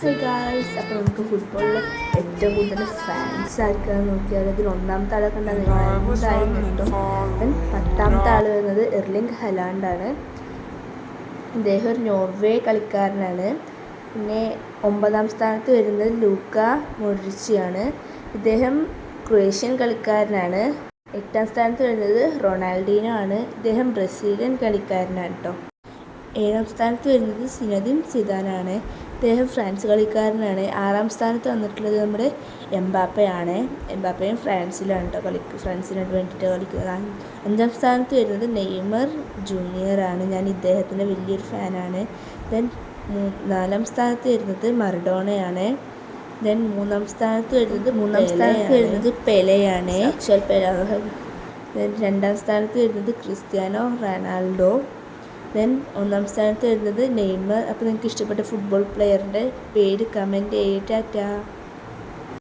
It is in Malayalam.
ഹൈ ഗായ്സ്, അപ്പോൾ നമുക്ക് ഫുട്ബോളിൽ ഏറ്റവും കൂടുതൽ ഫാൻസ് ആർക്കാന്ന് നോക്കിയാൽ അതിൽ ഒന്നാമത്തെ ആളെ കണ്ടാൽ നിങ്ങൾ എന്തായാലും കിട്ടും. 10ാമത്തെ ആൾ വരുന്നത് എർലിംഗ് ഹലാൻഡാണ്. ഇദ്ദേഹം ഒരു നോർവേ കളിക്കാരനാണ്. പിന്നെ 9ാം സ്ഥാനത്ത് വരുന്നത് ലൂക്ക മോഡ്രിച്ചാണ്. ഇദ്ദേഹം ക്രൊയേഷ്യൻ കളിക്കാരനാണ്. 8ാം സ്ഥാനത്ത് വരുന്നത് റൊണാൾഡീനോ ആണ്. ഇദ്ദേഹം ബ്രസീലിയൻ കളിക്കാരനാണ് കേട്ടോ. 7ാം സ്ഥാനത്ത് വരുന്നത് സിനദിൻ സിദാനാണ്. ഇദ്ദേഹം ഫ്രാൻസ് കളിക്കാരനാണ്. 6ാം സ്ഥാനത്ത് വന്നിട്ടുള്ളത് നമ്മുടെ എംബാപ്പയാണ്. എംബാപ്പയും ഫ്രാൻസിലാണ് കേട്ടോ ഫ്രാൻസിന് വേണ്ടിയിട്ട് കളിക്കുന്നത്. 5ാം സ്ഥാനത്ത് വരുന്നത് നെയ്മർ ജൂനിയറാണ്. ഞാൻ ഇദ്ദേഹത്തിൻ്റെ വലിയൊരു ഫാനാണ്. ദെൻ 4ാം സ്ഥാനത്ത് വരുന്നത് മറഡോണയാണ്. ദെൻ 3ാം സ്ഥാനത്ത് വരുന്നത് പെലെയാണ്. ദെൻ 2ാം സ്ഥാനത്ത് വരുന്നത് ക്രിസ്ത്യാനോ റൊണാൾഡോ. ദെൻ 1ാം സ്ഥാനത്ത് വരുന്നത് നെയ്മർ. അപ്പോൾ നിങ്ങൾക്ക് ഇഷ്ടപ്പെട്ട ഫുട്ബോൾ പ്ലെയറിൻ്റെ പേര് കമൻറ്റ് ചെയ്യ്. ടാറ്റാ.